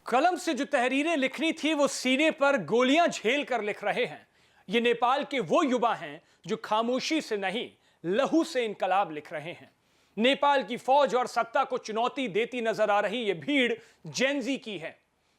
कलम से जो तहरीरें लिखनी थी वो सीने पर गोलियां झेल कर लिख रहे हैं। ये नेपाल के वो युवा हैं जो खामोशी से नहीं, लहू से इनकलाब लिख रहे हैं। नेपाल की फौज और सत्ता को चुनौती देती नजर आ रही ये भीड़ जेनजी की है।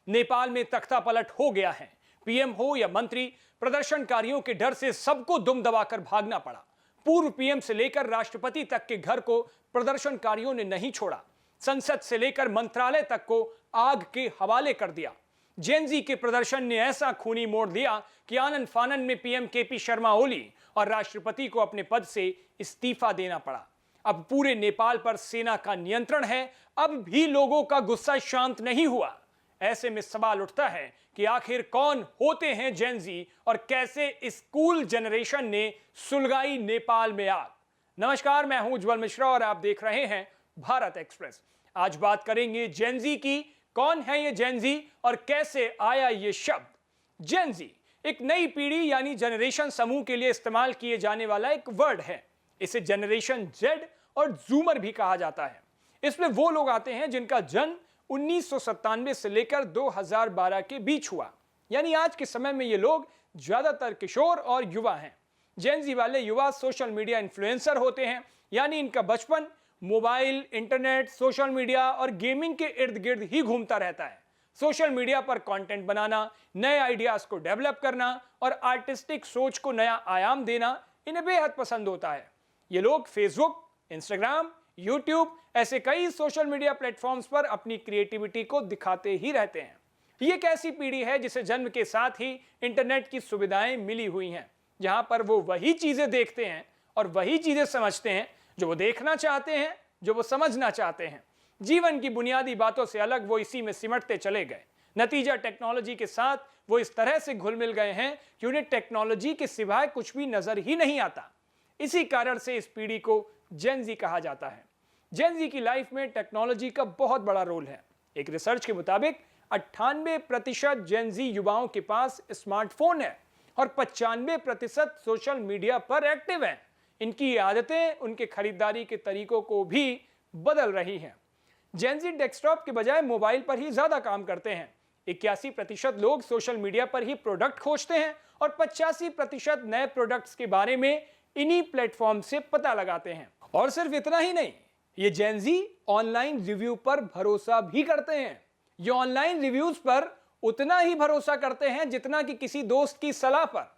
नेपाल में तख्ता पलट हो गया है। पीएम हो या मंत्री, प्रदर्शनकारियों के डर से सबको दुम दबाकर भागना पड़ा। पूर्व पीएम से लेकर राष्ट्रपति तक के घर को प्रदर्शनकारियों ने नहीं छोड़ा। संसद से लेकर मंत्रालय तक को आग के हवाले कर दिया। जेनजी के प्रदर्शन ने ऐसा खूनी मोड़ दिया कि आनन फानन में पीएम केपी शर्मा ओली और राष्ट्रपति को अपने पद से इस्तीफा देना पड़ा। अब पूरे नेपाल पर सेना का नियंत्रण है। अब भी लोगों का गुस्सा शांत नहीं हुआ। ऐसे में सवाल उठता है कि आखिर कौन होते हैं जेनजी और कैसे इस कूल जनरेशन ने सुलगाई नेपाल में आग। नमस्कार, मैं हूं उज्जवल मिश्रा और आप देख रहे हैं भारत एक्सप्रेस। आज बात करेंगे जेनजी की। कौन है ये जेनजी और कैसे आया ये शब्द। जेनजी एक नई पीढ़ी यानी जनरेशन समूह के लिए इस्तेमाल किए जाने वाला एक वर्ड है। इसे जनरेशन जेड और जूमर भी कहा जाता है। इसमें वो लोग आते हैं जिनका जन्म 1997 से लेकर 2012 के बीच हुआ, यानी आज के समय में ये लोग ज्यादातर किशोर और युवा हैं। जेनजी वाले युवा सोशल मीडिया इन्फ्लुएंसर होते हैं, यानी इनका बचपन मोबाइल, इंटरनेट, सोशल मीडिया और गेमिंग के इर्द गिर्द ही घूमता रहता है। सोशल मीडिया पर कंटेंट बनाना, नए आइडियाज को डेवलप करना और आर्टिस्टिक सोच को नया आयाम देना इन्हें बेहद पसंद होता है। ये लोग फेसबुक, इंस्टाग्राम, यूट्यूब ऐसे कई सोशल मीडिया प्लेटफॉर्म्स पर अपनी क्रिएटिविटी को दिखाते ही रहते हैं। ये एक ऐसी पीढ़ी है जिसे जन्म के साथ ही इंटरनेट की सुविधाएं मिली हुई हैं, जहां पर वो वही चीजें देखते हैं और वही चीजें समझते हैं जो वो देखना चाहते हैं, जो वो समझना चाहते हैं। जीवन की बुनियादी बातों से अलग वो इसी में सिमटते चले गए। नतीजा, टेक्नोलॉजी के साथ वो इस तरह से घुल मिल गए हैं कि उन्हें टेक्नोलॉजी के सिवाय कुछ भी नजर ही नहीं आता। इसी कारण से इस पीढ़ी को जेनजी कहा जाता है। जेनजी की लाइफ में टेक्नोलॉजी का बहुत बड़ा रोल है। एक रिसर्च के मुताबिक 98% जेनजी युवाओं के पास स्मार्टफोन है और 95% सोशल मीडिया पर एक्टिव हैं। इनकी आदतें उनके खरीदारी के तरीकों को भी बदल रही हैं। जेनजी डेस्कटॉप के बजाय मोबाइल पर ही ज्यादा काम करते हैं। 81% लोग सोशल मीडिया पर ही प्रोडक्ट खोजते हैं और 85% नए प्रोडक्ट्स के बारे में इन्हीं प्लेटफॉर्म से पता लगाते हैं। और सिर्फ इतना ही नहीं, ये जेनजी ऑनलाइन रिव्यू पर भरोसा भी करते हैं। ये ऑनलाइन रिव्यूज पर उतना ही भरोसा करते हैं जितना कि किसी दोस्त की सलाह पर।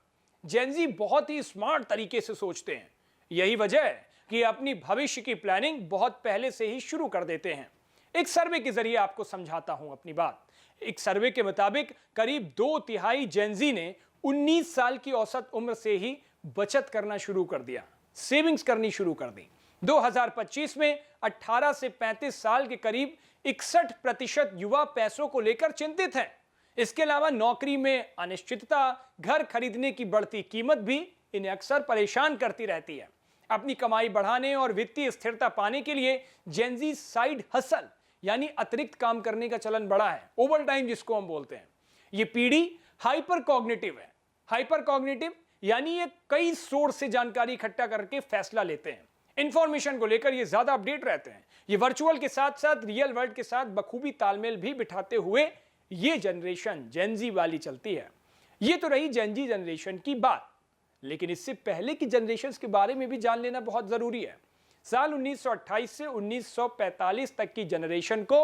जेनजी बहुत ही स्मार्ट तरीके से सोचते हैं। यही वजह है कि अपनी भविष्य की प्लानिंग बहुत पहले से ही शुरू कर देते हैं। एक सर्वे के जरिए आपको समझाता हूं अपनी बात। एक सर्वे के मुताबिक करीब 2/3 जेनजी ने 19 साल की औसत उम्र से ही बचत करना शुरू कर दिया, सेविंग्स करनी शुरू कर दी। 2025 में 18 से 35 साल के करीब 61% युवा पैसों को लेकर चिंतित हैं। इसके अलावा नौकरी में अनिश्चितता, घर खरीदने की बढ़ती कीमत भी इन्हें अक्सर परेशान करती रहती है। अपनी कमाई बढ़ाने और वित्तीय स्थिरता पाने के लिए जेनजी साइड हसल यानी अतिरिक्त काम करने का चलन बढ़ा है, ओवर टाइम जिसको हम बोलते हैं। ये पीढ़ी हाइपर कॉग्निटिव है। हाइपर कॉग्निटिव यानी ये कई सोर्स से जानकारी इकट्ठा करके फैसला लेते हैं। इंफॉर्मेशन को लेकर ये ज्यादा अपडेट रहते हैं। ये वर्चुअल के साथ साथ रियल वर्ल्ड के साथ बखूबी तालमेल भी बिठाते हुए ये जनरेशन जेनजी वाली चलती है। ये तो रही जेनजी जनरेशन की बात, लेकिन इससे पहले की जनरेशंस के बारे में भी जान लेना बहुत जरूरी है। साल 1928 से 1945 तक की जनरेशन को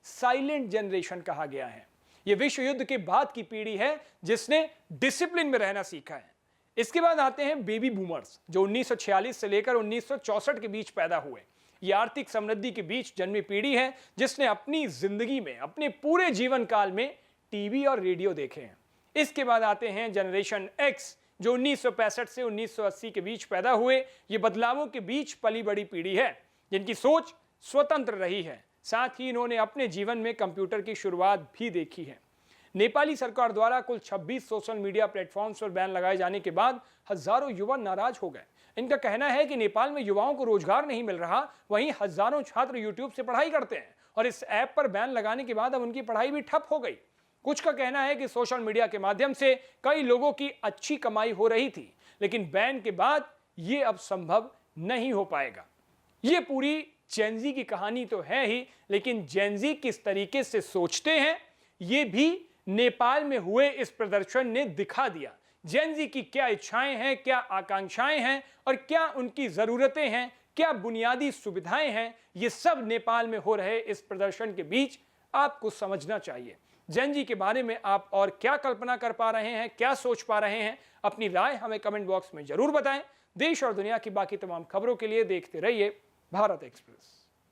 साइलेंट जनरेशन कहा गया है। यह विश्व युद्ध के बाद की पीढ़ी है जिसने डिसिप्लिन में रहना सीखा है। इसके बाद आते हैं बेबी बूमर्स, जो 1946 से लेकर 1964 के बीच पैदा हुए। यह आर्थिक समृद्धि के बीच जन्मी पीढ़ी है जिसने अपनी जिंदगी में, अपने पूरे जीवन काल में टीवी और रेडियो देखे हैं। इसके बाद आते हैं जनरेशन एक्स, जो 1965 से 1980 के बीच पैदा हुए। ये बदलावों के बीच पली बड़ी पीढ़ी है जिनकी सोच स्वतंत्र रही है। साथ ही इन्होंने अपने जीवन में कंप्यूटर की शुरुआत भी देखी है। नेपाली सरकार द्वारा कुल 26 सोशल मीडिया प्लेटफॉर्म्स पर बैन लगाए जाने के बाद हजारों युवा नाराज हो गए। इनका कहना है कि नेपाल में युवाओं को रोजगार नहीं मिल रहा, वहीं हजारों छात्र यूट्यूब से पढ़ाई करते हैं और इस ऐप पर बैन लगाने के बाद अब उनकी पढ़ाई भी ठप हो गई। कुछ का कहना है कि सोशल मीडिया के माध्यम से कई लोगों की अच्छी कमाई हो रही थी, लेकिन बैन के बाद यह अब संभव नहीं हो पाएगा। यह पूरी जेनजी की कहानी तो है ही, लेकिन जेनजी किस तरीके से सोचते हैं ये भी नेपाल में हुए इस प्रदर्शन ने दिखा दिया। जेन ज़ी की क्या इच्छाएं हैं, क्या आकांक्षाएं हैं और क्या उनकी ज़रूरतें हैं, क्या बुनियादी सुविधाएं हैं, ये सब नेपाल में हो रहे इस प्रदर्शन के बीच आपको समझना चाहिए। जेन ज़ी के बारे में आप और क्या कल्पना कर पा रहे हैं, क्या सोच पा रहे हैं, अपनी राय हमें कमेंट बॉक्स में जरूर बताएं। देश और दुनिया की बाकी तमाम खबरों के लिए देखते रहिए भारत एक्सप्रेस।